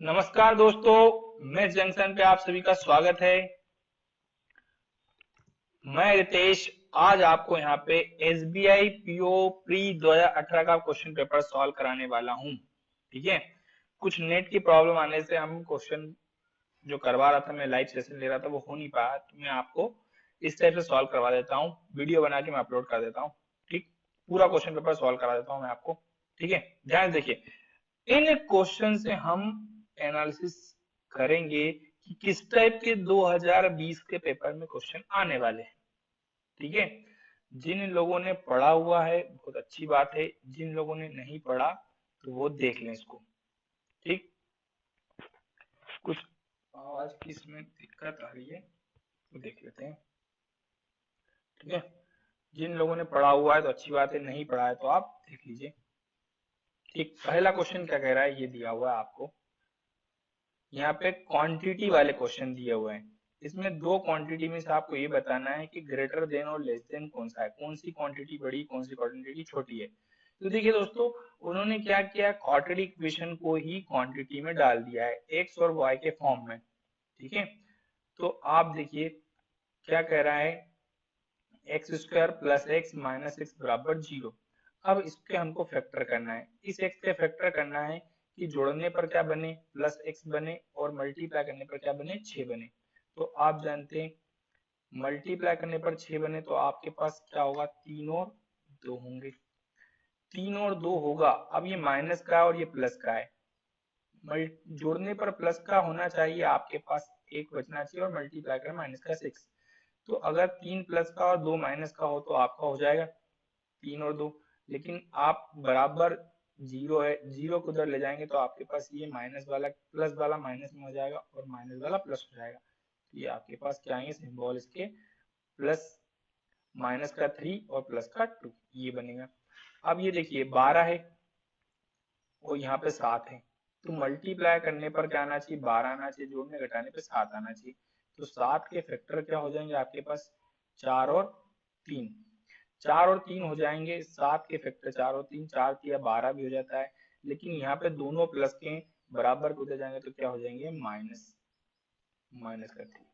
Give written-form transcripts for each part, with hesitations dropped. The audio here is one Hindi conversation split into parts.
नमस्कार दोस्तों, मैथ जंक्शन पे आप सभी का स्वागत है। मैं रितेश आज आपको यहाँ पे एसबीआई पीओ प्री 2018 का क्वेश्चन पेपर सॉल्व कराने वाला हूँ। ठीक है, कुछ नेट की प्रॉब्लम आने से हम क्वेश्चन जो करवा रहा था, मैं लाइव सेशन ले रहा था, वो हो नहीं पाया, तो मैं आपको इस टाइप से सॉल्व करवा देता हूँ। वीडियो बना के मैं अपलोड कर देता हूँ। ठीक, पूरा क्वेश्चन पेपर सॉल्व करा देता हूँ मैं आपको। ठीक है, ध्यान से देखिए, इन क्वेश्चन से हम एनालिसिस करेंगे कि किस टाइप के 2020 के पेपर में क्वेश्चन आने वाले हैं। ठीक है, जिन लोगों ने पढ़ा हुआ है बहुत अच्छी बात है, जिन लोगों ने नहीं पढ़ा तो वो देख लें इसको। ठीक, कुछ आवाज की इसमें दिक्कत आ रही है तो देख लेते हैं। ठीक है, जिन लोगों ने पढ़ा हुआ है तो अच्छी बात है, नहीं पढ़ा है तो आप देख लीजिए। ठीक, पहला क्वेश्चन क्या कह रहा है ये दिया हुआ है आपको। यहाँ पे क्वांटिटी वाले क्वेश्चन दिए हुए हैं। इसमें दो क्वांटिटी में से आपको ये बताना है कि ग्रेटर देन और लेस देन कौन सा है, कौन सी क्वांटिटी बड़ी, कौन सी क्वांटिटी छोटी है। तो देखिए दोस्तों, उन्होंने क्या किया, क्वाड्रेटिक इक्वेशन को ही क्वांटिटी में डाल दिया है, एक्स और वाई के फॉर्म में। ठीक है, तो आप देखिए क्या कह रहा है, x square plus x minus x बराबर 0। अब इसके हमको फैक्टर करना है, इस एक्स के फैक्टर करना है कि जोड़ने पर क्या बने, प्लस एक्स बने, और मल्टीप्लाई करने पर क्या बने, 6 बने। तो आप जानते हैं मल्टीप्लाई करने पर 6 बने तो आपके पास क्या होगा, 3 और 2 होंगे। 3 और 2 होगा, अब ये माइनस का है और ये प्लस का है, जोड़ने पर प्लस का होना चाहिए, आपके पास एक बचना चाहिए, और मल्टीप्लाई कर माइनस का 6। तो अगर 3 प्लस का और 2 माइनस का हो तो आपका हो जाएगा 3 और 2। लेकिन आप बराबर 0 है, 0 को उधर ले जाएंगे तो आपके पास ये माइनस वाला प्लस वाला माइनस में हो जाएगा और माइनस वाला प्लस हो जाएगा। तो ये आपके पास क्या आएंगे सिंबल इसके, प्लस माइनस का 3 और प्लस का 2, ये बनेगा। अब ये देखिए 12 है और यहाँ पे 7 है, तो मल्टीप्लाई करने पर क्या आना चाहिए, 12 आना चाहिए, जोड़ने घटाने पे 7 आना चाहिए। तो 7 के फैक्टर क्या हो जाएंगे आपके पास, 4 और 3। 4 और 3 हो जाएंगे, 7 के फैक्टर 4 और 3, 4 3 12 भी हो जाता है। लेकिन यहाँ पे दोनों प्लस के बराबर को दे जाएंगे तो क्या हो जाएंगे, माइनस माइनस का 3,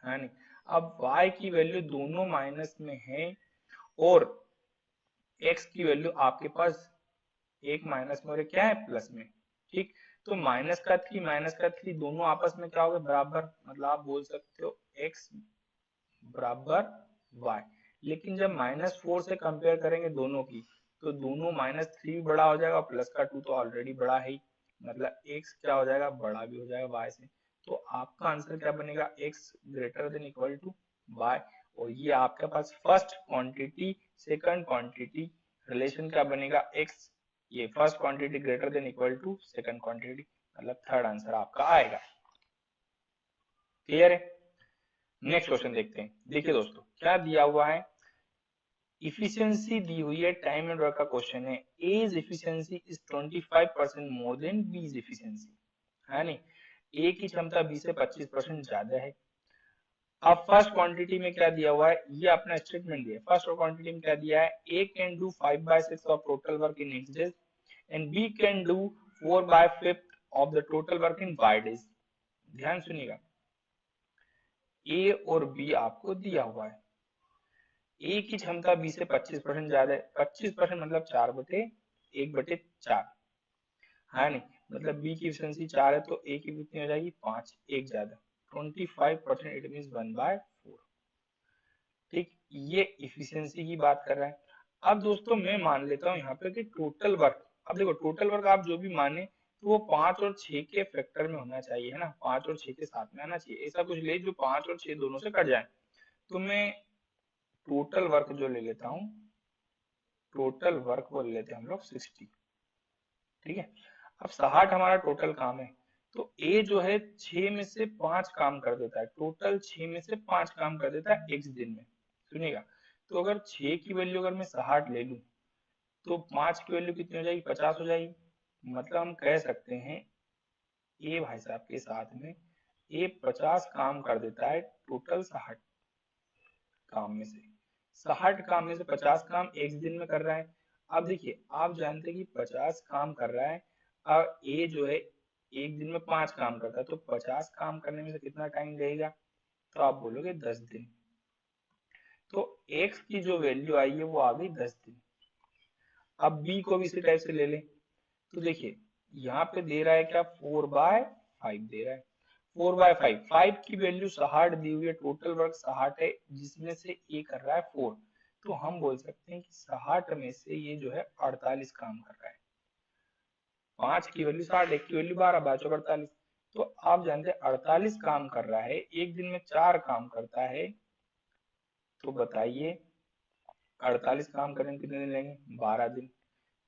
है नहीं। अब y की वैल्यू दोनों माइनस में है और x की वैल्यू आपके पास एक माइनस में और एक क्या है, प्लस में। ठीक, तो माइनस का 3 दोनों आपस में क्या हो गए, बराबर, मतलब आप बोल सकते हो x बराबर y। लेकिन जब -4 से कंपेयर करेंगे दोनों की, तो दोनों -3 भी बड़ा हो जाएगा, प्लस का 2 तो ऑलरेडी बड़ा है ही, मतलब x क्या हो जाएगा, बड़ा भी हो जाएगा y से। तो आपका आंसर क्या बनेगा, x greater than equal to y। और ये आपके पास first quantity second quantity relation क्या बनेगा, x, ये first quantity greater than equal to second quantity, मतलब थर्ड आंसर आपका आएगा। क्लियर है। नेक्स्ट क्वेश्चन देखते हैं। देखिए दोस्तों क्या दिया हुआ है, इफिशियंसी दी हुई है, टाइम एंड वर्क का क्वेश्चन है। A's efficiency is 25% more than B's efficiency, है नहीं, ए की क्षमता बी से 25% ज्यादा है। अब फर्स्ट क्वांटिटी में क्या दिया हुआ है, ये अपना स्टेटमेंट दिया है। फर्स्ट क्वांटिटी में क्या दिया है, A can do 5/6 of total work in next days and B can do 4/5 of the total work in Y days. ध्यान सुनिएगा, ए और बी आपको दिया हुआ है। ए की क्षमता बी से 25% ज्यादा है, 25% मतलब 4/1/4, है नहीं, मतलब बी की एफिशिएंसी 4 है तो ए की कितनी हो जाएगी, 5, एक ज्यादा, 25%, इट मीन 1/4। ठीक, ये इफिशियंसी की बात कर रहा है। अब दोस्तों मैं मान लेता हूँ यहाँ पे कि टोटल वर्क, अब देखो टोटल वर्क आप जो भी माने तो वो 5 और 6 के फैक्टर में होना चाहिए, है ना, 5 और 6 के साथ में आना चाहिए, ऐसा कुछ ले जो 5 और 6 दोनों से कट जाए। तो मैं टोटल वर्क जो ले लेता हूँ, टोटल वर्क वो ले लेते हैं हम लोग 60। ठीक है, अब 60 हमारा टोटल काम है, तो ए जो है 6 में से 5 काम कर देता है, टोटल 6 में से 5 काम कर देता है एक दिन में। सुनिएगा, तो अगर 6 की वैल्यू अगर मैं 60 ले लूं तो 5 की वैल्यू कितनी हो जाएगी, 50 हो जाएगी। मतलब हम कह सकते हैं ए भाई साहब के साथ में ए 50 काम कर देता है टोटल 60 काम में से, 60 काम में से 50 काम एक दिन में कर रहा है। अब देखिए आप जानते हैं कि 50 काम कर रहा है, अब ए जो है एक दिन में 5 काम करता है, तो 50 काम करने में से कितना टाइम लगेगा, तो आप बोलोगे 10 दिन। तो x की जो वैल्यू आई है वो आ गई 10 दिन। अब b को भी इसी टाइप से ले लें, तो देखिए यहाँ पे दे रहा है क्या, 4/5 दे रहा है। 4/5, 5 की वैल्यू 60 दी हुई है, टोटल वर्क 60 है, जिसमें से ये कर रहा है 4, तो हम बोल सकते हैं कि 60 में से ये जो है 48 काम कर रहा है। 5 की वैल्यू 60, 1 की वैल्यू 12, 12×48, तो आप जानते हैं 48 काम कर रहा है, एक दिन में 4 काम करता है, तो बताइए 48 काम करने में कितने दिन लगेंगे, 12 दिन।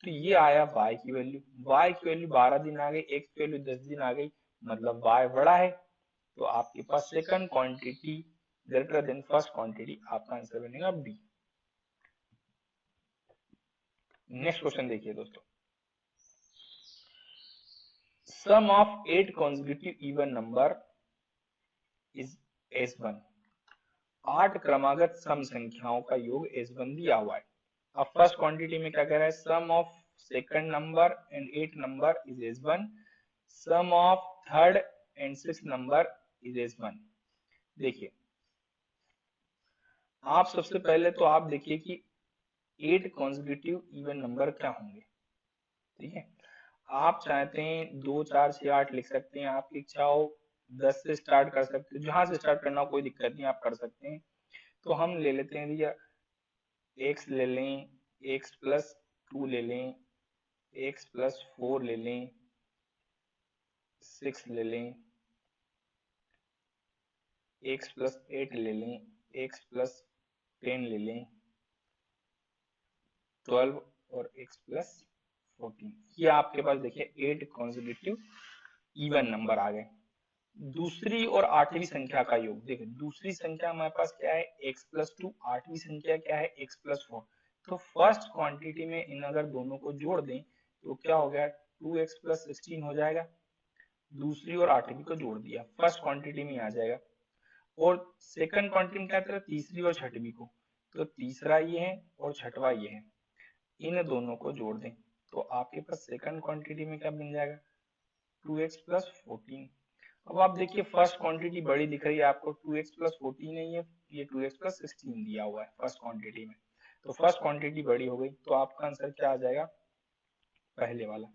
तो ये आया y की वैल्यू, y की वैल्यू 12 दिन आ गई, x की वैल्यू 10 दिन आ गई, मतलब y बड़ा है, तो आपके पास second quantity greater than first quantity, आपका आंसर बनेगा बी। नेक्स्ट क्वेश्चन देखिए दोस्तों, sum of 8 consecutive even number is S1। 8 क्रमागत सम संख्याओं का योग S1 दिया हुआ है। अब फर्स्ट क्वांटिटी में क्या कह रहा है, sum of second number and 8 number is S1, sum of third and 6 number is S1। देखिए आप सबसे पहले तो आप देखिए कि 8 कॉन्जिक्यूटिव इवन नंबर क्या होंगे, ठीक है। आप चाहते हैं 2 4 6 8 लिख सकते हैं, आपकी इच्छा हो 10 से स्टार्ट कर सकते हो, जहां से स्टार्ट करना हो कोई दिक्कत नहीं, आप कर सकते हैं। तो हम ले लेते हैं भैया x ले लें, x+2 ले लें, x+4 ले लें, 6 ले लें, x+8 ले लें, x+10 ले लें, 12 और x+14। ये आपके पास देखिए 8 कॉन्जिक्यूटिव इवन नंबर आ गए। दूसरी और आठवीं संख्या का योग देखिए, दूसरी संख्या हमारे पास क्या है, x+2, आठवीं संख्या क्या है, x+4। तो फर्स्ट क्वांटिटी में इन अगर दोनों को जोड़ दें तो क्या हो गया, 2x+16 हो जाएगा। दूसरी और आठवीं को जोड़ दिया, फर्स्ट क्वांटिटी में आ जाएगा। और सेकंड क्वांटिटी में क्या था, तीसरी और छठवीं को, तो तीसरा ये है और छठवा ये है, इन दोनों को जोड़ दें तो आपके पास सेकंड क्वांटिटी में क्या बन जाएगा, 2x+14। अब आप देखिए फर्स्ट क्वांटिटी बड़ी दिख रही है आपको, 2x+14 नहीं है, ये 2x+16 दिया हुआ है फर्स्ट क्वांटिटी में, तो फर्स्ट क्वांटिटी बड़ी हो गई, तो आपका आंसर क्या आ जाएगा, पहले वाला।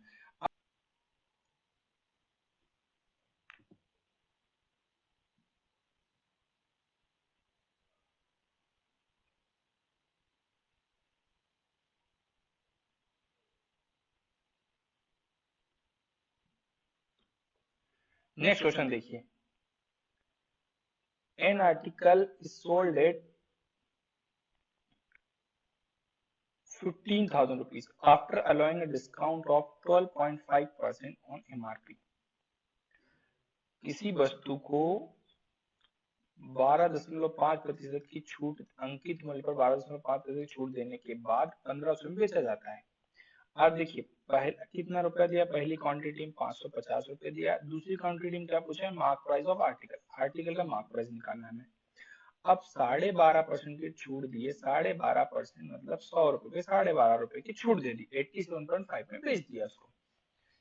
नेक्स्ट क्वेश्चन देखिए, an article is sold at 15,000 rupees after allowing a discount of 12.5% on MRP। किसी वस्तु को 12.5% की छूट, अंकित मूल्य पर 12.5% छूट देने के बाद 1500 में बेचा जाता है। अब देखिए पहले कितना रुपया दिया, पहली क्वांटिटी में 550 रुपए दिया, दूसरी क्वांटिटी में क्या पूछा है, mark price of article, article का मार्क प्राइस निकालना है। अब 12.5% की छूट दी है, 12.5% मतलब 100 रुपए पे 12.5 रुपए की छूट दे दी, 87.5 में बेच दिया उसको,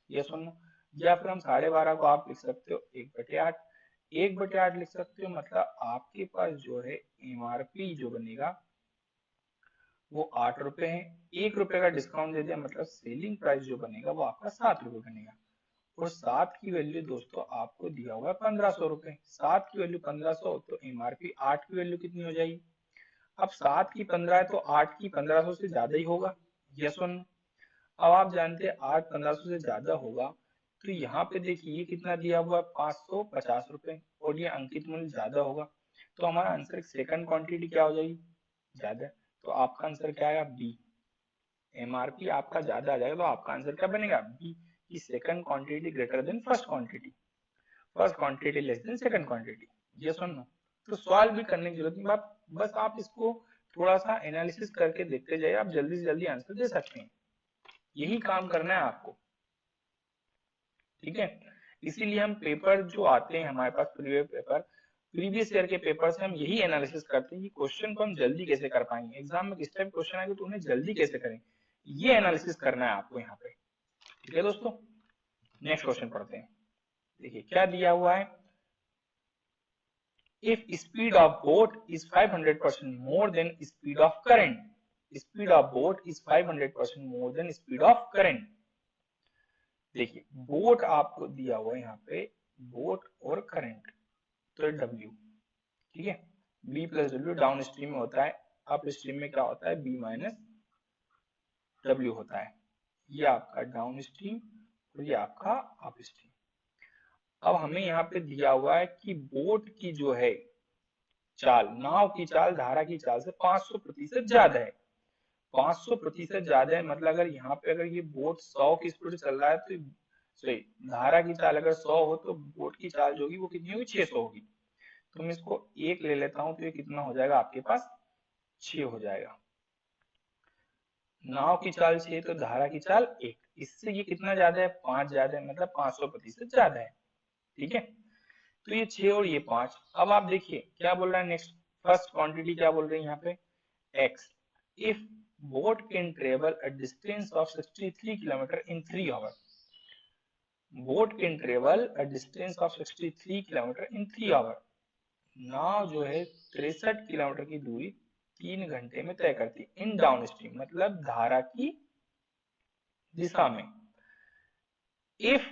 ये सुनो। या फिर हम 12.5 को आप लिख सकते हो 1/8, 1/8 लिख सकते हो, मतलब आपके पास जो है एमआरपी जो बनेगा वो 8 रुपए है, 1 रुपए का डिस्काउंट दे दिया, मतलब सेलिंग प्राइस जो बनेगा वो आपका 7 रुपए बनेगा। और 7 की वैल्यू दोस्तों आपको दिया हुआ है 1500 रुपए, 7 की वैल्यू 1500, तो एमआरपी 8 की वैल्यू कितनी हो जाएगी, अब 7 की 15 है तो 8 की 1500 से ज्यादा ही होगा, यस और नो। अब आप जानते हैं 8 1500 से ज्यादा होगा, तो यहाँ पे देखिए ये कितना दिया हुआ है 550 रुपए, और ये अंकित मूल्य ज्यादा होगा, तो हमारा आंसर सेकंड क्वांटिटी क्या हो जाएगी, ज्यादा, तो आपका आंसर क्या आएगा, बी। एमआरपी आपका ज्यादा आ जाएगा, तो आपका आंसर क्या बनेगा, बी, की second quantity greater than first quantity, first quantity less than second quantity, yes और नो। तो सॉल्व भी करने की जरूरत नहीं, बस आप इसको थोड़ा सा एनालिसिस करके देखते जाइए, आप जल्दी से जल्दी आंसर दे सकते हैं, यही काम करना है आपको, ठीक है। इसीलिए हम पेपर जो आते हैं हमारे पास, प्रीवियस ईयर के पेपर से हम यही एनालिसिस करते हैं कि क्वेश्चन को हम जल्दी कैसे कर पाएंगे, एग्जाम में किस टाइप क्वेश्चन आएंगे तो उन्हें जल्दी कैसे करें, ये एनालिसिस करना है आपको यहाँ पे, ठीक है दोस्तों। नेक्स्ट क्वेश्चन पढ़ते हैं। देखिए क्या दिया हुआ है, if speed of boat is 500% more than speed of current, speed of boat is 500% more than speed of current। देखिए बोट आपको दिया हुआ है यहाँ पे, बोट और करंट, तो W, ठीक है, B plus W down stream में होता है, अप स्ट्रीम में क्या होता है, B माइनस W होता है। ये आपका डाउन स्ट्रीम और ये आपका अप स्ट्रीम। अब हमें यहाँ पे दिया हुआ है कि बोट की जो है चाल, नाव की चाल धारा की चाल से 500% ज्यादा है। 500% ज्यादा है मतलब अगर यहाँ पे अगर ये बोट 100 की स्पीड से चल रहा है तो सॉरी, धारा की चाल अगर 100 हो तो बोट की चाल जो होगी वो कितनी होगी, 600 होगी। तो मैं इसको 1 ले लेता हूँ, तो ये कितना हो जाएगा आपके पास, 6 हो जाएगा। नाव की चाल 6 तो धारा की चाल 1, इससे ये कितना ज्यादा है, 5 ज्यादा है, मतलब 500% ज्यादा है, ठीक है। तो ये 6 और ये 5। अब आप देखिए क्या बोल रहा है नेक्स्ट, फर्स्ट क्वांटिटी क्या बोल रहे हैं यहाँ पे, x, if boat can travel a distance of 63 km in 3 hours, boat can travel a distance of 63 km in 3 hours, नाव जो है 63 किलोमीटर की दूरी 3 घंटे में तय करती है, इन डाउन स्ट्रीम मतलब धारा की दिशा में। If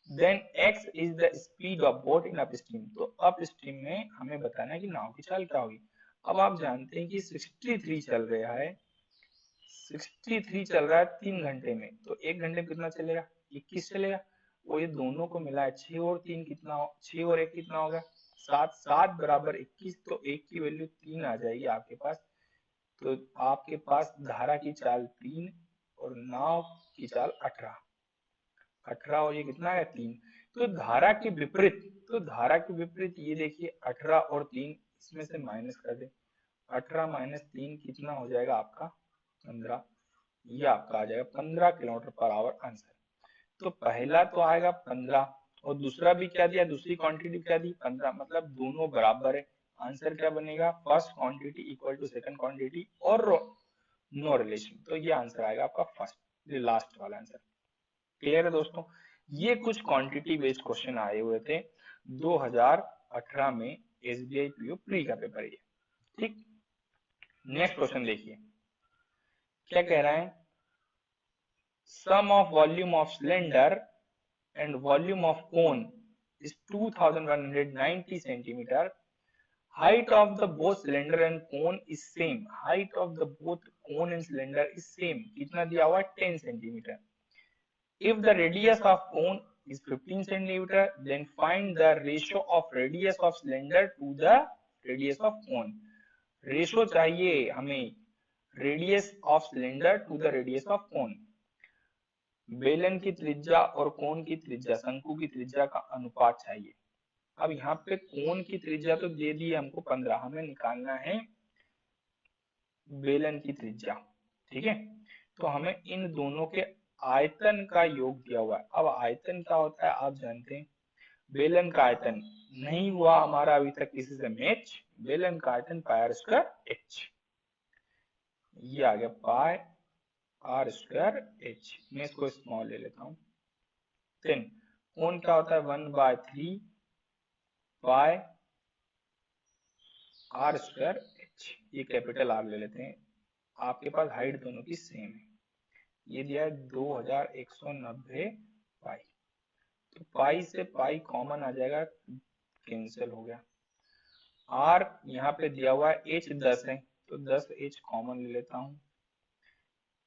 then x is the speed of boat in upstream, तो अप स्ट्रीम में हमें बताना है कि नाव की चाल क्या होगी। अब आप जानते हैं कि 63 चल रहा है, 63 चल रहा है 3 घंटे में, तो 1 घंटे में कितना चलेगा, 21 चलेगा। वो ये दोनों को मिला है 6 और 3 कितना हो, 6 और 1 कितना होगा, 7, 7 बराबर 21, तो 1 की वैल्यू 3 आ जाएगी आपके पास। तो आपके पास धारा की चाल 3 और नाव की चाल 18, 18 और ये कितना है 3। तो धारा के विपरीत, तो धारा के विपरीत ये देखिए 18 और 3 इसमें से माइनस कर दे, 18 माइनस 3 कितना हो जाएगा आपका 15, ये आपका आ जाएगा 15 किलोमीटर पर आवर आंसर। तो पहला तो आएगा 15 और दूसरा भी क्या दिया, दूसरी क्वांटिटी क्या दी 15, मतलब दोनों बराबर है। आंसर क्या बनेगा, first quantity equal to second quantity और नो रिलेशन, तो ये आंसर आएगा आपका फर्स्ट, ये लास्ट वाला आंसर। क्लियर है दोस्तों, ये कुछ क्वांटिटी बेस्ड क्वेश्चन आए हुए थे 2018 में एसबीआई पीओ प्री का पेपर ये, ठीक। नेक्स्ट क्वेश्चन देखिए क्या कह रहा है, sum of volume of cylinder and volume of cone is 2190 centimeter, height of the both cylinder and cone is same, height of the both cone and cylinder is same, कितना दिया हुआ 10 centimeter। if the radius of cone is 15 centimeter then find the ratio of radius of cylinder to the radius of cone। Ratio चाहिए हमें radius of cylinder to the radius of cone, बेलन की त्रिज्या और कोन की त्रिज्या, शंकु की त्रिज्या का अनुपात चाहिए। अब यहाँ पे कोन की त्रिज्या तो दे दी है हमको 15, हमें निकालना है बेलन की त्रिज्या, ठीक है। तो हमें इन दोनों के आयतन का योग दिया हुआ है। अब आयतन क्या होता है आप जानते हैं, बेलन का आयतन नहीं हुआ हमारा अभी तक किसी से मैच, बेलन का आयतन पाई आर स्क्वायर एच, ये आ गया पाई आर स्क्वायर एच, मैं इसको स्मॉल ले लेता हूं। देन कोण क्या होता है 1/3 पाई आर स्क्वायर एच, ये कैपिटल आर ले लेते हैं। आपके पास हाइट दोनों की सेम है, ये दिया है 2190 पाई, तो पाई से पाई कॉमन आ जाएगा, कैंसिल हो गया। आर यहाँ पे दिया हुआ है एच 10 है, तो 10 एच कॉमन ले लेता हूँ।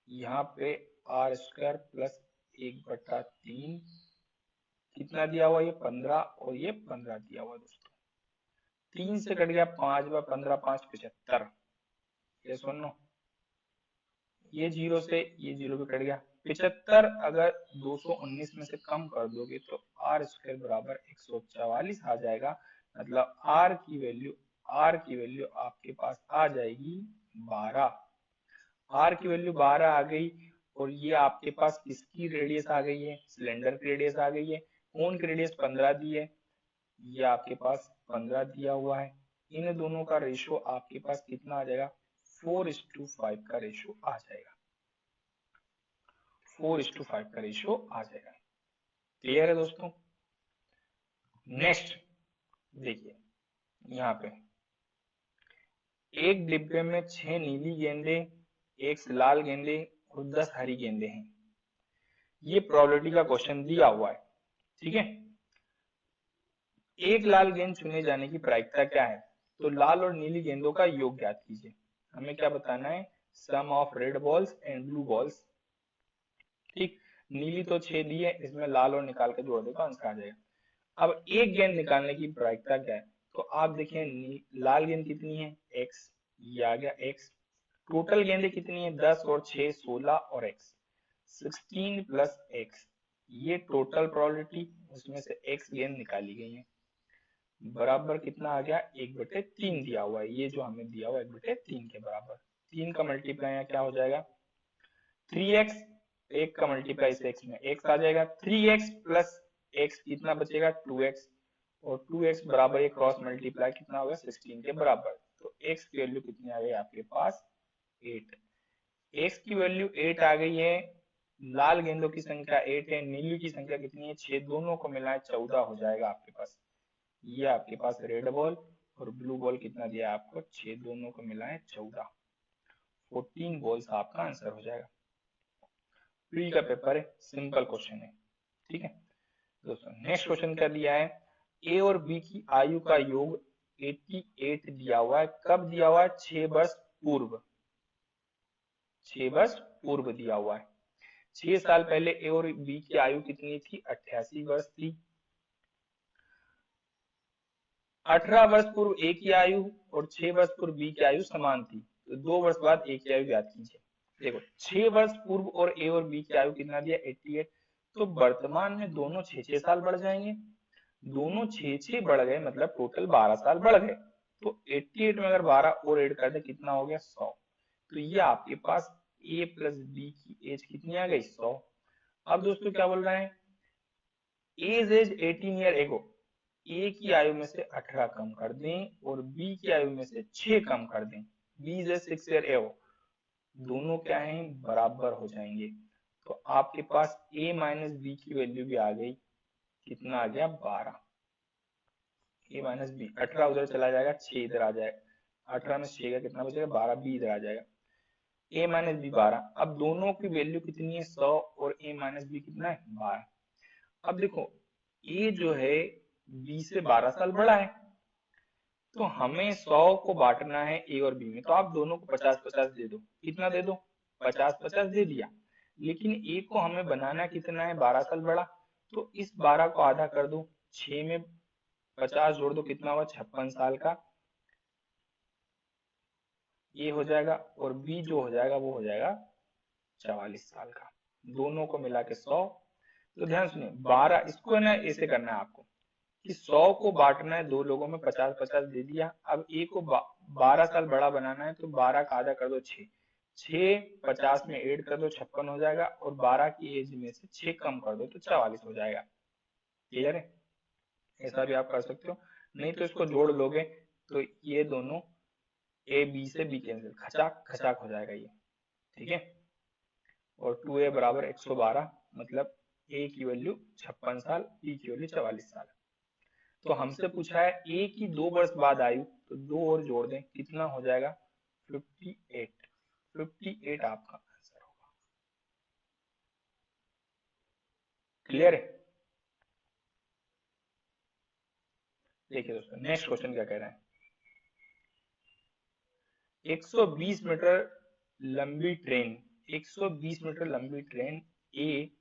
यहाँ पे आर स्क्वायर प्लस 1/3 कितना दिया हुआ, ये 15 और ये 15 दिया हुआ दोस्तों, 3 से कट गया 5/15, 5 75, ये सुनो, ये 0 से ये 0 पे कट गया 75, अगर 219 में से कम कर दोगे तो आर स्क्वायर बराबर 144 आ जाएगा, मतलब आर की वैल्यू आपके पास आ जाएगी 12, आर की वैल्यू 12 आ गई। और ये आपके पास किसकी रेडियस आ गई है, सिलेंडर की रेडियस आ गई है, कोन की रेडियस 15 दी है, ये आपके पास 15 दिया हुआ है। इन दोनों का रेशियो आपके पास कितना आ जाएगा, 4:5 का रेशियो आ जाएगा, 4:5 का रेशियो आ जाएगा। क्लियर है दोस्तों, नेक्स्ट देखिए, यहाँ पे एक डिब्बे में 6 नीली गेंदे, 1 लाल गेंदे और 10 हरी गेंदे हैं। ये प्रोबेबिलिटी का क्वेश्चन दिया हुआ है, ठीक है। एक लाल गेंद चुने जाने की प्रायिकता क्या है? तो लाल और नीली गेंदों का योग ज्ञात कीजिए। हमें क्या बताना है? Sum of red balls and blue balls, ठीक। नीली तो 6 दी है, इसमें लाल और निकाल के जोड़ देगा, आंसर आ जाएगा। अब एक गेंद निकालने की प्रायिकता क्या है? तो आप देखिए लाल गेंद कितनी है? x, ये आ गया x। टोटल गेंदें कितनी है? 10 और 6 16 और x 16 प्लस x, ये टोटल प्रोबेबिलिटी, उसमें से x गेंद निकाली गई है, बराबर कितना आ गया? 1/3 दिया हुआ है, ये जो हमें दिया हुआ है 1/3 के बराबर। 3 का मल्टीप्लाई यहाँ क्या हो जाएगा? 3x, 1 का मल्टीप्लाई इस x में x आ जाएगा, 3x प्लस x कितना बचेगा? 2x, और 2x बराबर ये क्रॉस मल्टीप्लाई कितना होगा? 16 के बराबर। तो x की वैल्यू कितनी आ गई आपके पास? 8। x की वैल्यू 8 आ गई है, लाल गेंदों की संख्या 8 है, नीली की संख्या कितनी है? 6, दोनों को मिलाए 14 हो जाएगा आपके पास। ये आपके पास रेड बॉल और ब्लू बॉल कितना दिया आपको? 6, दोनों को मिलाए 14, 14 बॉल्स आपका आंसर हो जाएगा। प्री का पेपर है, सिंपल क्वेश्चन है, ठीक है दोस्तों। नेक्स्ट क्वेश्चन क्या दिया है? ए और बी की आयु का योग 88 दिया हुआ है। कब दिया हुआ है? 6 वर्ष पूर्व, 6 वर्ष पूर्व दिया हुआ है। 6 साल पहले ए और बी की आयु कितनी थी? 88 वर्ष थी। 18 वर्ष पूर्व ए की आयु और 6 वर्ष पूर्व बी की आयु समान थी, तो 2 वर्ष बाद ए की आयु ज्ञात कीजिए। देखो 6 वर्ष पूर्व और ए और बी की आयु कितना दिया? 88। तो वर्तमान में दोनों 6-6 साल बढ़ जाएंगे, दोनों 6-6 बढ़ गए, मतलब टोटल 12 साल बढ़ गए। तो 88 में अगर 12 और ऐड कर दे कितना हो गया? 100। तो ये आपके पास ए प्लस बी की एज कितनी आ गई? 100। अब दोस्तों क्या बोल रहे हैं? एज 18 ईयर एगो, ए की आयु में से 18 कम कर दें और बी की आयु में से 6 कम कर दें, बी इज 6 ईयर एगो, दोनों क्या है? बराबर हो जाएंगे। तो आपके पास a माइनस बी की वैल्यू भी आ गई, कितना आ गया? 12। a माइनस बी, 18 उधर चला जाएगा, 6 इधर आ जाएगा, 18 में 6 का कितना बचेगा? 12, b इधर आ जाएगा, a माइनस बी 12। अब दोनों की वैल्यू कितनी है? 100 और a माइनस बी कितना है? 12। अब देखो a जो है b से 12 साल बड़ा है, तो हमें 100 को बांटना है ए और बी में, तो आप दोनों को 50-50 दे दो। कितना दे दो? 50-50 दे दिया। लेकिन ए को हमें बनाना कितना है? 12 साल बड़ा, तो इस 12 को आधा कर दो, 6 में 50 जोड़ दो, कितना हुआ? 56 साल का ये हो जाएगा, और बी जो हो जाएगा वो हो जाएगा 44 साल का, दोनों को मिला के 100। तो ध्यान सुनिए 12, इसको है ना ऐसे करना है आपको कि 100 को बांटना है दो लोगों में, 50-50 दे दिया। अब ए को 12 साल बड़ा बनाना है, तो 12 का आधा कर दो 6, 6 50 में ऐड कर दो 56 हो जाएगा, और 12 की एज में से 6 कम कर दो तो 44 हो जाएगा। क्लियर है? ऐसा भी आप कर सकते हो, नहीं तो इसको जोड़ लोगे तो ये दोनों ए बी से बी कैंसिल, खचाक खचाक हो जाएगा ये, ठीक है। और 2a बराबर 112, मतलब ए की वैल्यू 56 साल, बी की वैल्यू 44 साल। तो हमसे पूछा है ए की 2 वर्ष बाद आयु, तो 2 और जोड़ दें, कितना हो जाएगा? 58, 58 आपका आंसर होगा। क्लियर है? देखिए दोस्तों नेक्स्ट क्वेश्चन क्या कह रहे हैं? 120 मीटर लंबी ट्रेन, 120 मीटर लंबी ट्रेन ए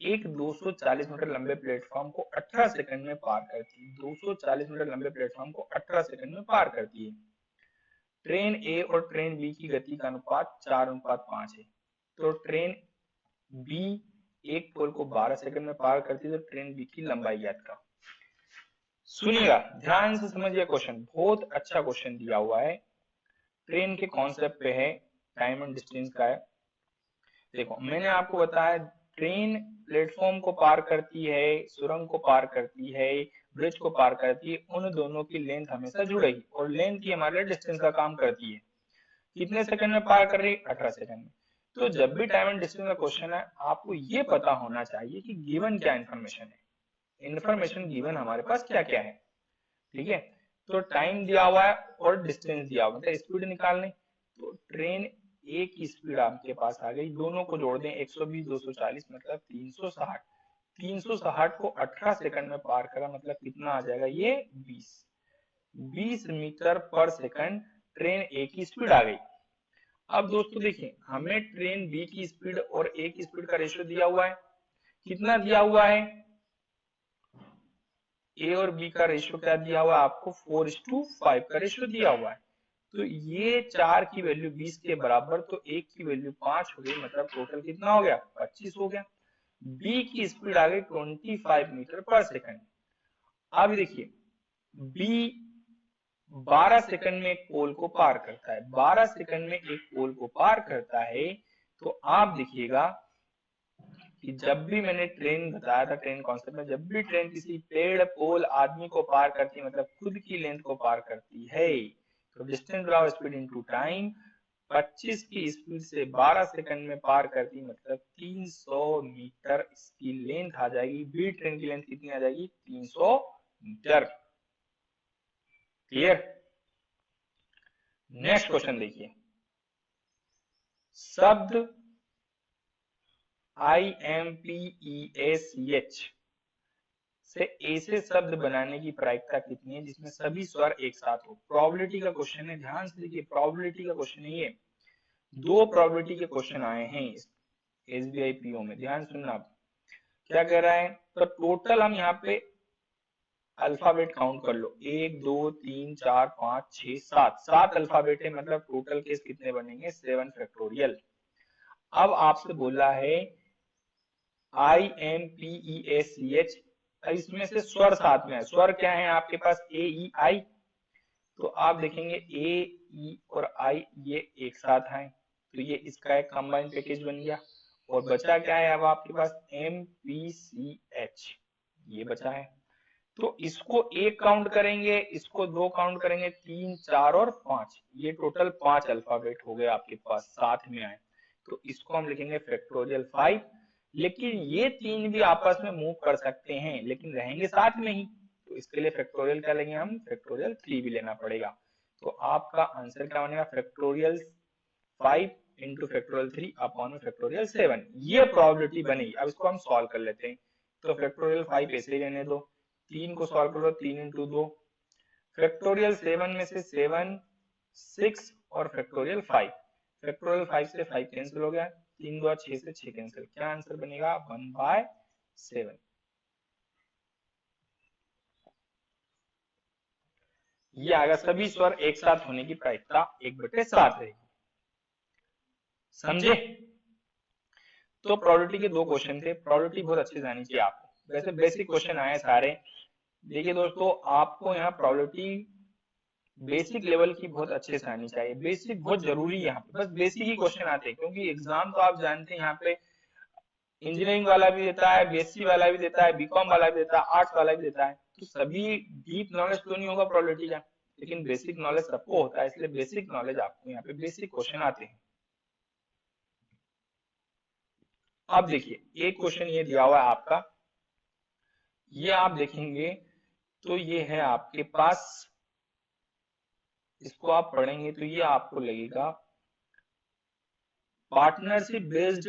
एक 240 मीटर लंबे प्लेटफॉर्म को 18 सेकंड में पार करती है, 240 मीटर लंबे प्लेटफॉर्म को 18 सेकंड में पार करती है। ट्रेन ए और ट्रेन बी की गति का अनुपात 4:5 है। तो ट्रेन बी एक पोल को 12 सेकंड में पार करती है, तो ट्रेन बी की लंबाई ज्ञात करो। सुनिएगा ध्यान से, समझिए क्वेश्चन, बहुत अच्छा क्वेश्चन दिया हुआ है, ट्रेन के कॉन्सेप्ट पे है, टाइम एंड डिस्टेंस का है। देखो मैंने आपको बताया ट्रेन प्लेटफॉर्म को पार करती है, सुरंग को पार करती है, ब्रिज को पार करती है, उन दोनों की लेंथ हमेशा जुड़ेगी, और लेंथ ही हमारे डिस्टेंस का काम करती है। कितने सेकंड में पार कर रही है? 18 सेकंड में। तो जब भी टाइम एंड डिस्टेंस का क्वेश्चन है, आपको ये पता होना चाहिए कि गिवन क्या इन्फॉर्मेशन है। इंफॉर्मेशन गिवन हमारे पास क्या क्या है, ठीक है। तो टाइम दिया हुआ है और डिस्टेंस दिया हुआ है, मतलब स्पीड निकालने। तो ट्रेन ए की स्पीड आपके पास आ गई, दोनों को जोड़ दें 120 240 मतलब 360। 360 को 18 सेकंड में पार करा मतलब कितना आ जाएगा, ये 20 मीटर पर सेकंड ट्रेन ए की स्पीड आ गई। अब दोस्तों देखिए, हमें ट्रेन बी की स्पीड और ए की स्पीड का रेशियो दिया हुआ है, कितना दिया हुआ है, ए और बी का रेशियो क्या दिया हुआ है आपको, 4:5 का रेशियो दिया हुआ है। तो ये 4 की वैल्यू 20 के बराबर, तो एक की वैल्यू 5 हो गई, मतलब टोटल कितना हो गया, 25 हो गया। बी की स्पीड आ गई 25 मीटर पर सेकंड। अब देखिए, बी 12 सेकंड में एक पोल को पार करता है, 12 सेकंड में एक पोल को पार करता है। तो आप देखिएगा कि जब भी मैंने ट्रेन बताया था, ट्रेन कॉन्सेप्ट में, जब भी ट्रेन किसी पेड़ पोल आदमी को पार करती है, मतलब खुद की लेंथ को पार करती है, तो डिस्टेंस बराबर स्पीड इनटू टाइम। 25 की स्पीड से 12 सेकंड में पार करती, मतलब 300 मीटर इसकी लेंथ आ जाएगी। बी ट्रेन की लेंथ कितनी आ जाएगी, 300 मीटर। क्लियर। नेक्स्ट क्वेश्चन देखिए, शब्द IMPESH से ऐसे शब्द बनाने की प्रायिकता कितनी है जिसमें सभी स्वर एक साथ हो। प्रोबेबिलिटी का क्वेश्चन है, ध्यान से देखिए, प्रोबेबिलिटी का क्वेश्चन है ये। दो प्रोबेबिलिटी के क्वेश्चन आए हैं SBI PO में, ध्यान सुनना। आप क्या कह रहा है, तो टोटल हम यहाँ पे अल्फाबेट काउंट कर लो, 1 2 3 4 5 6 7, 7 अल्फाबेट है, मतलब टोटल केस कितने बनेंगे, 7 फैक्टोरियल। अब आपसे बोला है IMPESH, इसमें से स्वर साथ में है। स्वर क्या है आपके पास, A E I। तो आप देखेंगे ए ई और आई ये एक साथ हैं, तो ये इसका एक कंबाइंड पैकेज बन गया। और बचा क्या है अब आपके पास, MPCH, ये बचा है। तो इसको एक काउंट करेंगे, इसको दो काउंट करेंगे, 3 4 और 5, ये टोटल 5 अल्फाबेट हो गए आपके पास, साथ में आए। तो इसको हम लिखेंगे फैक्टोरियल 5। लेकिन ये तीन भी आपस में मूव कर सकते हैं, लेकिन रहेंगे साथ में ही, तो इसके लिए फैक्टोरियल क्या लेंगे हम, फैक्टोरियल 3 भी लेना पड़ेगा। तो आपका आंसर क्या बनेगा, फैक्टोरियल 5 इंटू फैक्टोरियल 3 अपॉन में फैक्टोरियल 7, ये प्रोबेबिलिटी बनेगी। अब इसको हम सॉल्व कर लेते हैं। तो फैक्टोरियल 5 ऐसे ही रहने दो, 3 को सॉल्व करो, 3 इंटू 2, फैक्टोरियल 7 में से 7 6 और फैक्टोरियल 5, फैक्टोरियल 5 से 5 कैंसिल हो गया, 3 2 6 से 6 कैंसिल, क्या आंसर बनेगा, 1/7। ये आएगा, सभी स्वर एक साथ होने की प्रायिकता 1/7 रहेगी। समझे। तो प्रोबेबिलिटी के दो क्वेश्चन थे, प्रोबेबिलिटी बहुत अच्छी जानी चाहिए आपको, वैसे बेसिक क्वेश्चन आए सारे। देखिए दोस्तों, आपको यहाँ प्रोबेबिलिटी बेसिक लेवल की बहुत अच्छे से आनी चाहिए, बेसिक बहुत जरूरी है यहाँ पे, बस बेसिक ही क्वेश्चन आते हैं, क्योंकि एग्जाम तो आप जानते हैं यहाँ पे इंजीनियरिंग वाला भी देता है, BSc वाला भी देता है, BCom वाला भी देता है, आर्ट्स वाला भी देता है। तो सभी डीप नॉलेज तो नहीं होगा प्रोबेबिलिटी का, लेकिन बेसिक नॉलेज सबको होता है, इसलिए बेसिक नॉलेज आपको यहाँ पे बेसिक क्वेश्चन आते हैं। अब देखिए, एक क्वेश्चन ये दिया हुआ है आपका, ये आप देखेंगे तो ये है आपके पास, इसको आप पढ़ेंगे तो ये आपको लगेगा पार्टनरशिप बेस्ड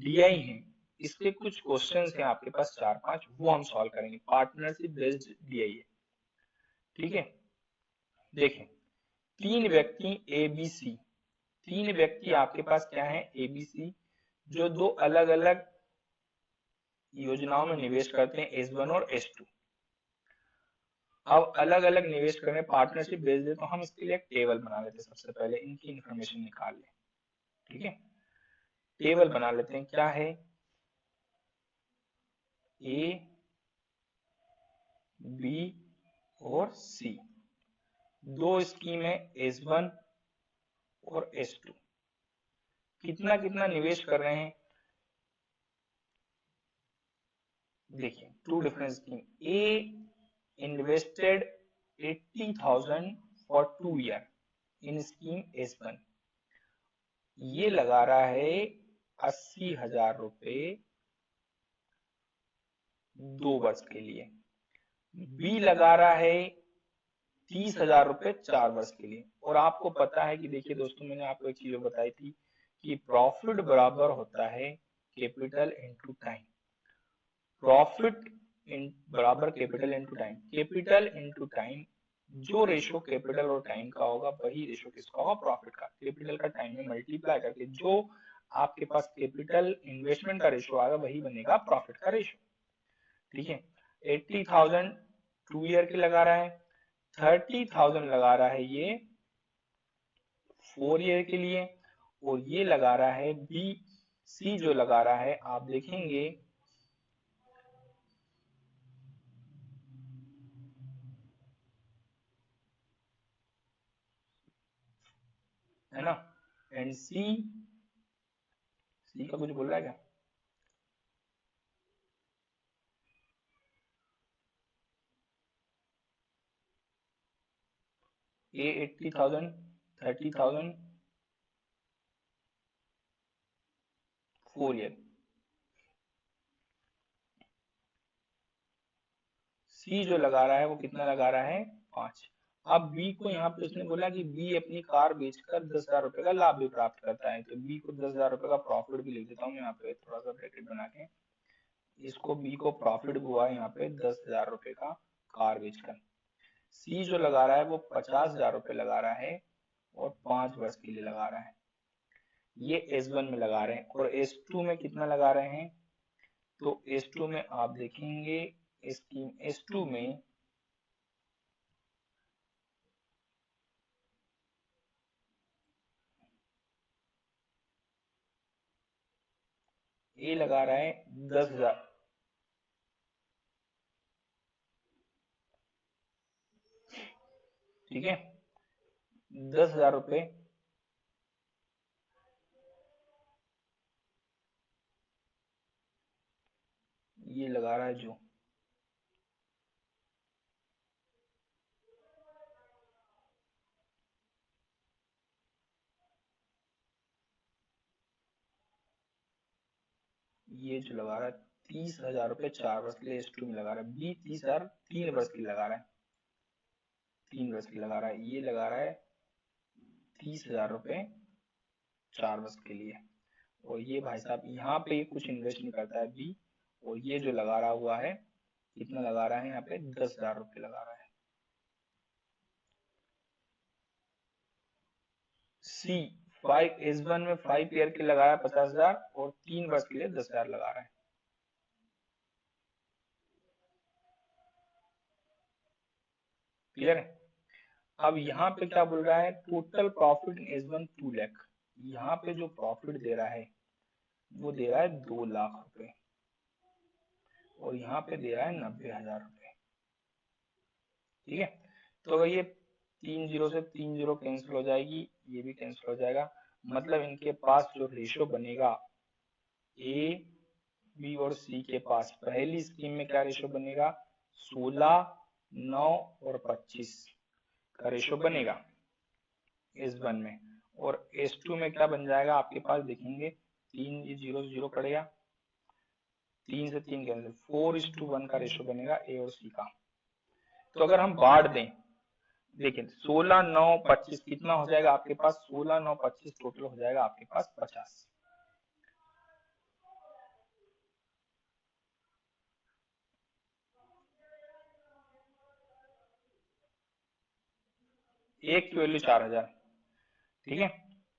DI है। इसके कुछ क्वेश्चंस हैं आपके पास 4-5, वो हम सॉल्व करेंगे। पार्टनरशिप बेस्ड DI है, ठीक है। देखें, तीन व्यक्ति ABC, तीन व्यक्ति आपके पास क्या है, ABC, जो दो अलग अलग योजनाओं में निवेश करते हैं, S1 और S2। अब अलग अलग निवेश करने, पार्टनरशिप बेस्ड है, तो हम इसके लिए एक टेबल बना लेते हैं। सबसे पहले इनकी इंफॉर्मेशन निकाल लें, ठीक है। टेबल बना लेते हैं, क्या है, A B और C, दो स्कीम है S1 और S2, कितना कितना निवेश कर रहे हैं। देखिए, two different scheme, A invested 80,000 for 2 year in scheme S1, ये लगा रहा है 80,000 रुपए 2 वर्ष के लिए। बी लगा रहा है 30,000 रुपए 4 वर्ष के लिए। और आपको पता है कि देखिए दोस्तों, मैंने आपको एक चीज बताई थी कि प्रॉफिट बराबर होता है कैपिटल इनटू टाइम। प्रॉफिट बराबर capital into time. Capital into time, जो रेशो कैपिटल और टाइम का होगा वही रेशो किसका होगा, प्रॉफिट का। कैपिटल का टाइम में मल्टीप्लाई करके जो आपके पास कैपिटल इन्वेस्टमेंट का रेशो आएगा वही बनेगा प्रॉफिट का रेशो। ठीक है, 80,000 2 ईयर के लगा रहा है, 30,000 लगा रहा है ये 4 ईयर के लिए, और ये लगा रहा है बी सी जो लगा रहा है, आप देखेंगे है ना। एंड सी का कुछ बोल रहा है क्या? ए 80,000 30,000 4 ईयर। सी जो लगा रहा है वो कितना लगा रहा है, 5। अब बी को यहाँ पे उसने बोला कि बी अपनी कार बेचकर 10,000 रुपए का लाभ भी प्राप्त करता है, तो बी को 10,000 रुपए का प्रॉफिट भी लिख देता हूँ यहाँ पे थोड़ा सा ब्रैकेट बना के। इसको बी को प्रॉफिट हुआ यहाँ पे 10,000 रुपए का कार बेचकर। सी जो लगा रहा है वो 50,000 रुपए लगा रहा है और 5 वर्ष के लिए लगा रहा है। ये S1 में लगा रहे हैं। और S2 में कितना लगा रहे हैं, तो S2 में आप देखेंगे स्कीम S2 में ए लगा रहा है 10,000। ठीक है, 10,000 रुपए ये लगा रहा है जो। ये जो लगा रहा है 30,000 रुपए 4 वर्ष के लिए S2 में लगा रहा है। बी 30,000 3 वर्ष के लिए लगा रहा है, 3 वर्ष के लिए लगा रहा है। ये लगा रहा है 30,000 रुपए 4 वर्ष के लिए। और ये भाई साहब यहाँ पे ये कुछ इन्वेस्ट नहीं करता है बी। और ये जो लगा रहा हुआ है कितना लगा रहा है यहाँ पे, 10,000 रुपए लगा रहा है। सी 5 S1 में 5 ईयर के लगाया 50,000 और 3 वर्ष के लिए 10,000 लगा रहा है। क्लियर है। अब यहाँ पे क्या बोल रहा है, total profit in S1 2 lakh. यहाँ पे जो प्रॉफिट दे रहा है वो दे रहा है 2 लाख रुपए, और यहाँ पे दे रहा है 90,000 रुपए। ठीक है, तो अगर ये 3 जीरो से 3 जीरो कैंसिल हो जाएगी, ये भी कैंसिल हो जाएगा। मतलब इनके पास जो रेशियो बनेगा ए बी और सी के पास, पहली स्कीम में क्या रेशियो बनेगा, 16 9 और 25 का रेशियो बनेगा S1 में। और S2 में क्या बन जाएगा आपके पास, देखेंगे 3 ये 0 0 कटेगा, 3 से 3 कैंसिल, 4:1 का रेशियो बनेगा ए और सी का। तो अगर हम बांट दें, देखिए 16 9 25 कितना हो जाएगा आपके पास, 16 9 25 टोटल हो जाएगा आपके पास 50। एक की वैल्यू 4,000। ठीक है,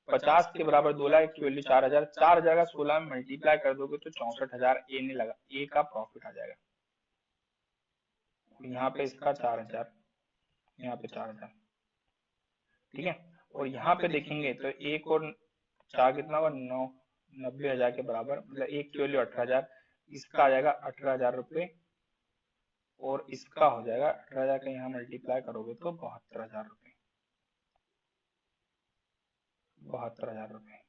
50 के बराबर 2 लाख की वैल्यू 4,000। 4,000 का 16 में मल्टीप्लाई कर दोगे तो 64,000 ए ने लगा, ए का प्रॉफिट आ जाएगा। यहाँ पे इसका 4,000, यहाँ पे 4,000। ठीक है, और यहाँ पे देखेंगे तो एक और 4 कितना हुआ, 9 90,000 के बराबर, मतलब एक की वैल्यू 18,000। इसका आ जाएगा 18,000 रुपये, और इसका हो जाएगा 18,000 का यहाँ मल्टीप्लाई करोगे तो 72,000 रुपये, 72,000 रुपये।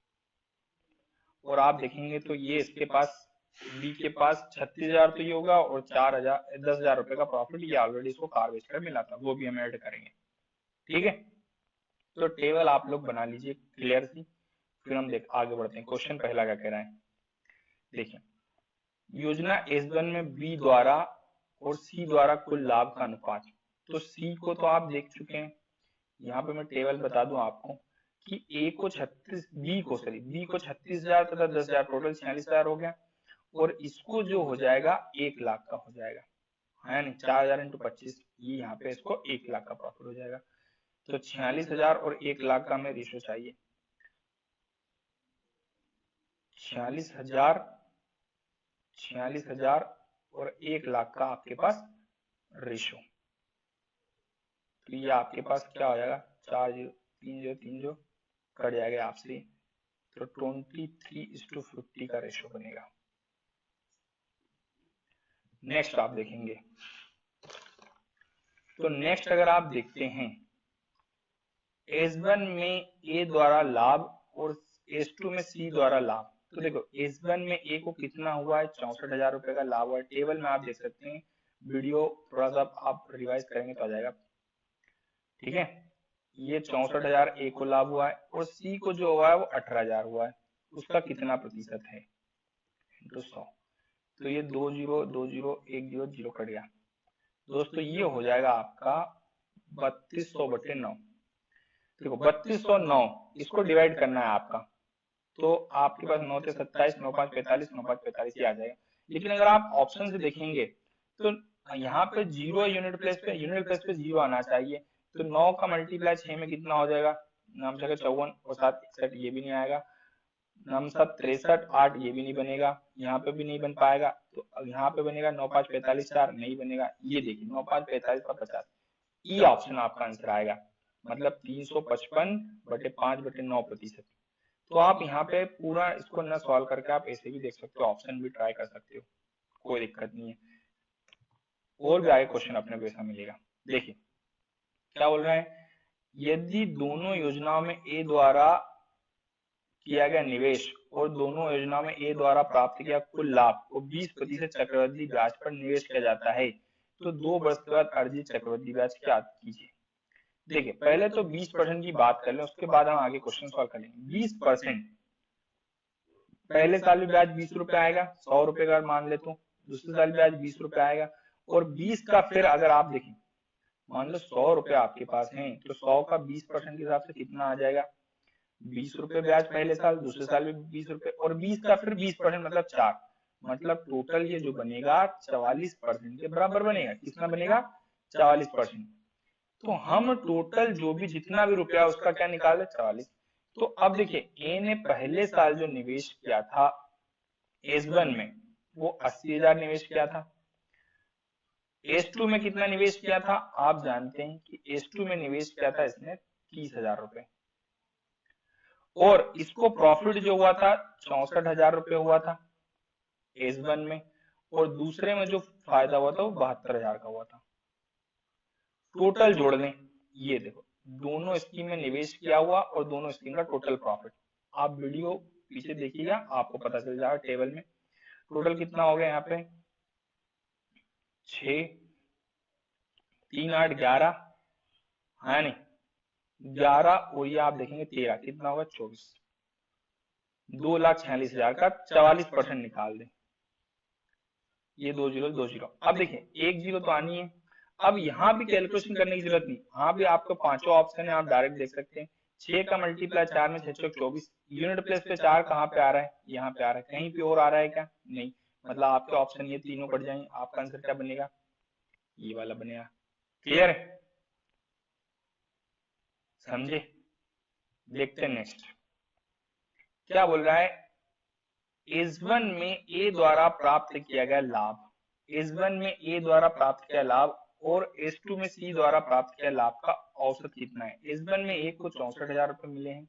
और आप देखेंगे तो ये इसके पास बी के पास 36,000 तो ये होगा, और 4,000 10,000 रुपए का प्रॉफिट ये ऑलरेडी इसको कार बेचकर मिला था, वो भी हम ऐड करेंगे। ठीक है, तो टेबल आप लोग बना लीजिए क्लियर सी, फिर हम देख आगे बढ़ते हैं। क्वेश्चन पहला क्या कह रहा है, देखिए योजना S1 में B द्वारा और C द्वारा कुल लाभ का अनुपात। तो C को तो आप देख चुके हैं, यहाँ पे मैं टेबल बता दूं आपको कि B को 36,000 तथा 10,000 टोटल 46,000 हो गया, और इसको जो हो जाएगा 1 लाख का हो जाएगा, है नहीं, 4,000 इंटू 25, ये यहाँ पे इसको 1 लाख का प्रॉफिट हो जाएगा। तो 46,000 और 1 लाख का हमें रेशो चाहिए। 46,000 और 1 लाख का आपके पास रेशो, तो ये आपके पास क्या हो जाएगा, 4 0 3 0 कट जाएगा आपसे, तो 23:50 का रेशो बनेगा। नेक्स्ट आप देखेंगे, तो नेक्स्ट अगर आप देखते हैं S1 में A द्वारा लाभ और S2 में C द्वारा लाभ, तो देखो S1 में A को कितना हुआ है, 64,000 रुपए का लाभ हुआ है। टेबल में आप देख सकते हैं, वीडियो थोड़ा सा आप रिवाइज करेंगे तो आ जाएगा, ठीक है। ये 64,000 A को लाभ हुआ है, और C को जो हुआ है वो 18,000 हुआ है, उसका कितना प्रतिशत है, इंटू 100, तो ये 2 0 2 0 1 0 0 कट गया दोस्तों, ये हो जाएगा आपका 3200/9। देखो 3209 इसको डिवाइड करना है आपका, तो आपके पास 9 से 27, 9 5 45, 9 5 45 ही आ जाएगा। लेकिन अगर आप ऑप्शन से देखेंगे तो यहाँ पे जीरो यूनिट प्लेस पे जीरो आना चाहिए, तो 9 का मल्टीप्लाई 6 में कितना हो जाएगा, नाम से 54 और 7 61, ये भी नहीं आएगा, नाम 7 63 8, ये भी नहीं बनेगा, यहाँ पे भी नहीं बन पाएगा, तो यहाँ पे बनेगा 9 5 45 4, नहीं बनेगा। ये देखिए 9 5 45 और 50, ये ऑप्शन आपका आंसर आएगा, मतलब 355/5/9%। तो आप यहाँ पे पूरा इसको न सॉल्व करके आप ऐसे भी देख सकते हो, ऑप्शन भी ट्राई कर सकते हो, कोई दिक्कत नहीं है। और भी आगे क्वेश्चन अपने को ऐसा मिलेगा। देखिए क्या बोल रहा है, यदि दोनों योजनाओं में ए द्वारा किया गया निवेश और दोनों योजनाओं में ए द्वारा प्राप्त किया कुल लाभ को 20% चक्रवृद्धि ब्याज पर निवेश किया जाता है, तो 2 वर्ष के बाद अर्जित चक्रवृद्धि ब्याज क्या कीजिए। देखिए पहले तो 20% की बात कर लें, उसके बाद हम आगे क्वेश्चन सॉल्व करेंगे। 20%, पहले साल भी ब्याज 20 रुपए आएगा, 100 रुपए का मान ले तो दूसरे साल ब्याज 20 रुपए आएगा, और 20 का फिर अगर आप देखें, मान लो 100 रुपए आपके पास हैं, तो 100 का 20% के हिसाब से कितना आ जाएगा, 20 रुपए ब्याज पहले साल, दूसरे साल भी 20 रुपए, और 20 का फिर 20% मतलब 4, मतलब टोटल ये जो बनेगा 44% के बराबर बनेगा। कितना बनेगा, 44%। तो हम टोटल जो भी जितना भी रुपया उसका क्या निकाले, 44। तो अब देखिए ए ने पहले साल जो निवेश किया था S1 में, वो 80,000 निवेश किया था। S2 में कितना निवेश किया था, आप जानते हैं कि S2 में निवेश किया था इसने 30,000 रुपए, और इसको प्रॉफिट जो हुआ था 64,000 रुपए हुआ था S1 में, और दूसरे में जो फायदा हुआ था वो 72,000 का हुआ था। टोटल जोड़ लें, ये देखो दोनों स्कीम में निवेश किया हुआ और दोनों स्कीम का टोटल प्रॉफिट, आप वीडियो पीछे देखिएगा आपको पता चल जाएगा टेबल में। टोटल कितना हो गया यहाँ पे, 6 3 8 11, है नहीं 11, और ये आप देखेंगे 13, कितना होगा 24, 2,46,000 का 44% निकाल दें, ये 2 0 2 0। अब देखिए 1 0 तो आनी है, अब यहाँ भी कैलकुलेशन करने की जरूरत नहीं, यहाँ भी आपको पांचों ऑप्शन है, आप डायरेक्ट देख सकते हैं। 6 का मल्टीप्लाई 4 में 6 24, यूनिट प्लेस पे 4 कहाँ पे आ रहा है, यहाँ पे आ रहा है, कहीं पे और आ रहा है क्या, नहीं, मतलब आपके ऑप्शन ये तीनों कट जाएंगे, आपका आंसर क्या बनेगा, ये वाला बनेगा। क्लियर है, समझे। देखते हैं नेक्स्ट क्या बोल रहा है, S1 में ए द्वारा प्राप्त किया गया लाभ, S1 में ए द्वारा प्राप्त किया लाभ और S2 में C द्वारा प्राप्त किया लाभ का औसत कितना है। S1 में ए को 64,000 रुपए मिले हैं,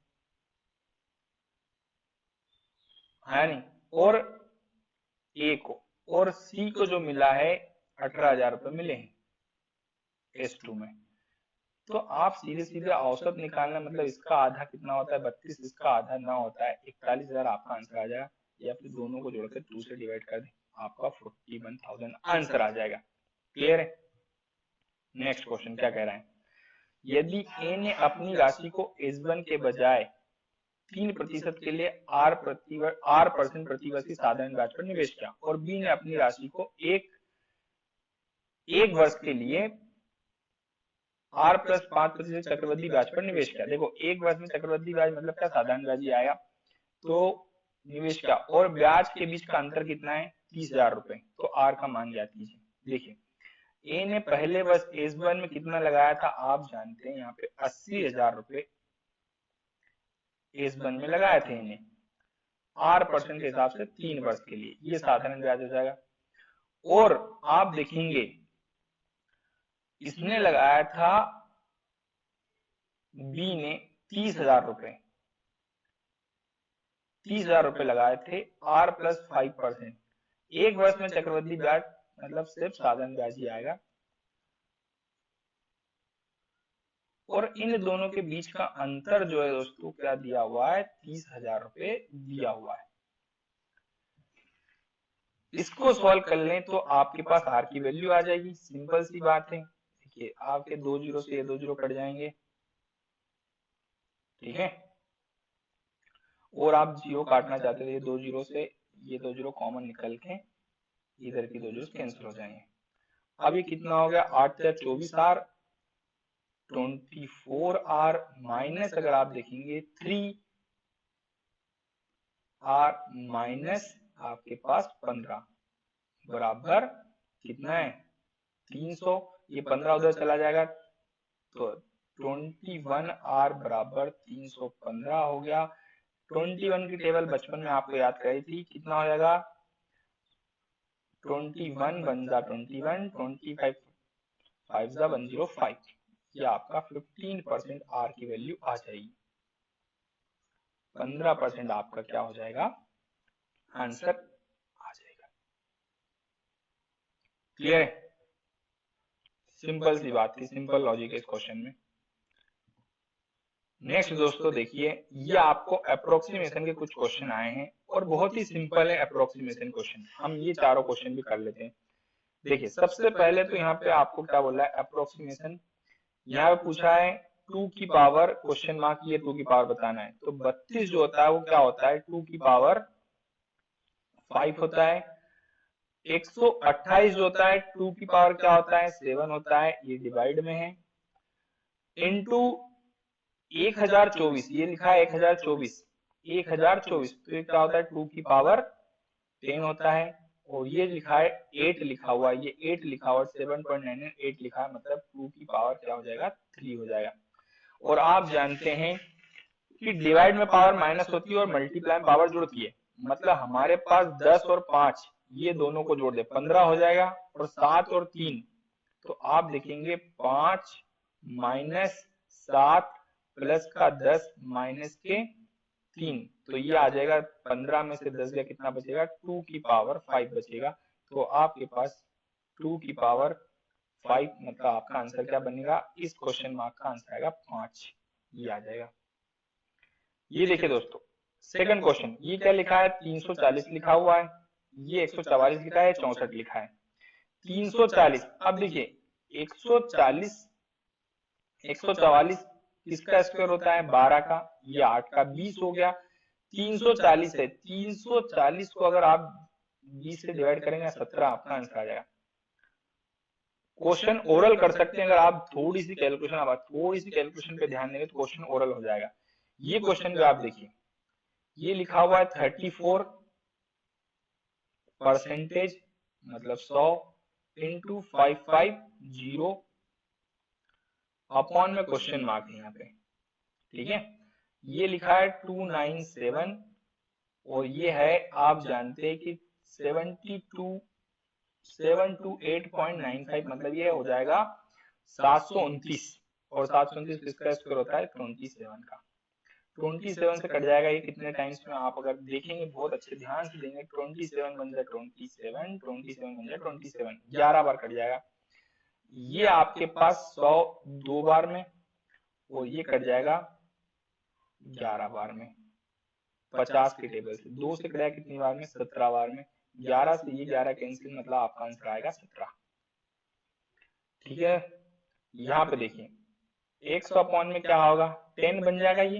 है नहीं, और ए को, और C को जो मिला है 18,000 रुपए मिले हैं S2 में। तो आप सीधे सीधे औसत निकालना, मतलब इसका आधा कितना होता है 32, इसका आधा 9 होता है 41,000, आपका आंसर आ जाएगा, या फिर दोनों को जोड़कर 2 से डिवाइड कर दें, आपका 41,000 आंसर आ जाएगा। क्लियर है। नेक्स्ट क्वेश्चन क्या कह रहा है, यदि ए ने अपनी राशि को S1 के बजाय 3% के लिए R% प्रतिवर्ष की साधारण ब्याज पर निवेश किया, और बी ने अपनी राशि को एक वर्ष के लिए R+5% चक्रवृद्धि ब्याज पर निवेश किया। देखो एक वर्ष में चक्रवृद्धि ब्याज मतलब क्या, साधारण ब्याज ही आएगा, तो निवेश किया, और ब्याज के बीच का अंतर कितना है, 30,000 रुपए। तो आर का मान ज्ञात कीजिए। देखिए ए ने पहले वर्ष S1 में कितना लगाया था, आप जानते हैं यहाँ पे 80,000 रुपए S1 में लगाए थे इन्हें, R% के हिसाब से 3 वर्ष के लिए, ये साधारण ब्याज हो जाएगा। और आप देखेंगे इसने लगाया था बी ने 30,000 रुपए, 30,000 रुपए लगाए थे, R+5%। एक वर्ष में चक्रवृद्धि ब्याज मतलब सिर्फ साधारण ब्याज ही आएगा, और इन दोनों के बीच का अंतर जो है दोस्तों क्या दिया हुआ है, 30,000 रुपए दिया हुआ है। इसको सॉल्व कर लें तो आपके पास आर की वैल्यू आ जाएगी, सिंपल सी बात है। देखिए आपके 2 जीरो से ये 2 जीरो कट जाएंगे, ठीक है, और आप जीरो काटना चाहते थे 2 जीरो से, ये 2 जीरो कॉमन निकल के इधर की 2 जीरो कैंसिल हो जाएंगे। अब ये कितना हो गया, 8 × 24 R, 24 R माइनस, अगर आप देखेंगे 3 R माइनस आपके पास 15 बराबर कितना है, 300। ये 15 उधर चला जाएगा, तो 21 R बराबर 315 हो गया। 21 की टेबल बचपन में आपको याद कराई थी, कितना हो जाएगा, 21 1 जा 21, 25 5 जा 105। ये आपका 15% R की वैल्यू आ जाएगी, 15% आपका क्या हो जाएगा, आंसर आ जाएगा। क्लियर है, सिंपल सी बात थी, सिंपल लॉजिक है इस क्वेश्चन में। नेक्स्ट दोस्तों देखिए, ये आपको अप्रोक्सीमेशन के कुछ क्वेश्चन आए हैं, और बहुत ही सिंपल है अप्रोक्सीमेशन क्वेश्चन, हम ये चारों क्वेश्चन भी कर लेते हैं। देखिए सबसे पहले तो यहाँ पे आपको क्या बोला है, अप्रोक्सीमेशन यहाँ पे पूछा है 2 की पावर क्वेश्चन मार्क, ये 2 की पावर बताना है। तो 32 जो होता है वो क्या होता है, 2 की पावर 5 होता है। 128 जो होता है 2 की पावर क्या होता है, 7 होता है, ये डिवाइड में है, इनटू 1024, ये लिखा है 1024, 1024, तो ये क्या होता है 2 की पावर 10 होता है, और ये लिखा है 8 लिखा हुआ है, ये 8 लिखा हुआ है, 7.98 लिखा है, मतलब 2 की पावर क्या हो जाएगा, 3 हो जाएगा। और आप जानते हैं कि डिवाइड में पावर माइनस होती है और मल्टीप्लाई में पावर जुड़ती है, मतलब हमारे पास 10 और 5 ये दोनों को जोड़ दे 15 हो जाएगा, और 7 और 3, तो आप देखेंगे 5 माइनस 7 प्लस का 10 माइनस के 3, तो ये आ जाएगा 15 में से 10 गया, कितना बचेगा, 2 की पावर 5 बचेगा। तो आपके पास 2 की पावर 5 मतलब आपका आंसर क्या बनेगा, इस क्वेश्चन मार्क का आंसर आएगा 5, ये आ जाएगा। ये देखिए दोस्तों सेकंड क्वेश्चन, ये क्या लिखा है, 340 लिखा हुआ है, ये 144 लिखा है, 64 लिखा है। 340, अब देखिए 140 144 किसका स्क्वायर होता है, 12 का, ये 8 का 20 हो गया। 340 है, 340 को अगर आप 20 से डिवाइड करेंगे 17, आपका आंसर आ जाएगा। क्वेश्चन ओरल कर सकते हैं, अगर आप थोड़ी सी कैलकुलेशन पे ध्यान देंगे तो क्वेश्चन ओरल हो जाएगा। ये क्वेश्चन जो आप देखिए, ये लिखा हुआ है 34% मतलब 100 इंटू 550 अपॉन में क्वेश्चन मार्क है यहाँ पे, ठीक है। ये लिखा है 297, और ये है आप जानते हैं कि 728.95, मतलब ये हो जाएगा 729, और 729 किसका स्क्वायर होता है, 27 का। 27 से कट जाएगा, ये कितने टाइम्स में आप अगर देखेंगे बहुत अच्छे ध्यान से देंगे, 27 बन जाए 27, 27 बन जाए 27, 11 बार कट जाएगा। ये आपके पास 100 2 बार में, और ये कट जाएगा 11 बार में। 50 की टेबल से 2 से कटा कितनी बार में, 17 बार में। 11 से ये 11 कैंसिल, मतलब आपका आंसर आएगा 17, ठीक है। यहाँ पे देखिए 100 अपॉन में क्या होगा, 10 बन जाएगा, ये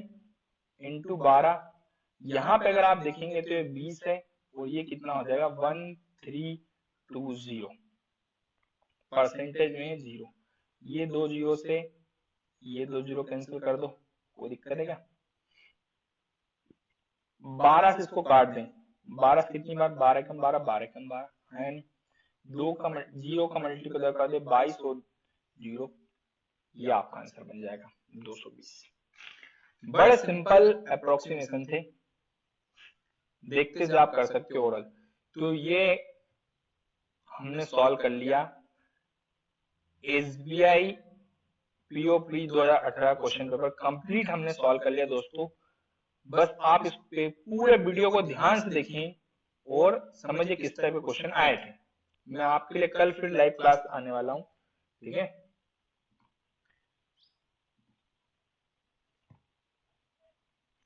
इंटू 12, यहाँ पे अगर आप देखेंगे तो ये 20 है और ये कितना हो जाएगा 1320, परसेंटेज में 0, ये 2 जीरो से ये 2 जीरो कैंसिल कर दो, कोई दिक्कत है क्या? 12 से इसको काट दें, 12 से कितनी बार 12 कम 12, 12 कम 12 है नहीं, 2 का जीरो का मल्टीप्लाई कर दे 22 और 0, ये आपका आंसर बन जाएगा 220। बड़े सिंपल अप्रोक्सीमेशन थे, देखते से आप कर सकते हो ओरल। तो ये हमने सॉल्व कर लिया SBI PO pre 2018 question paper complete हमने सॉल्व कर लिया दोस्तों। बस आप इस पे पूरे वीडियो को ध्यान से देखें और समझिए किस तरह के क्वेश्चन आए थे। मैं आपके लिए कल फिर लाइव क्लास आने वाला हूं, ठीक है।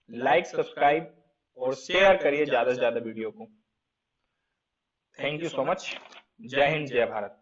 लाइक, सब्सक्राइब और शेयर करिए ज्यादा से ज्यादा वीडियो को। Thank you so much. जय हिंद, जय भारत।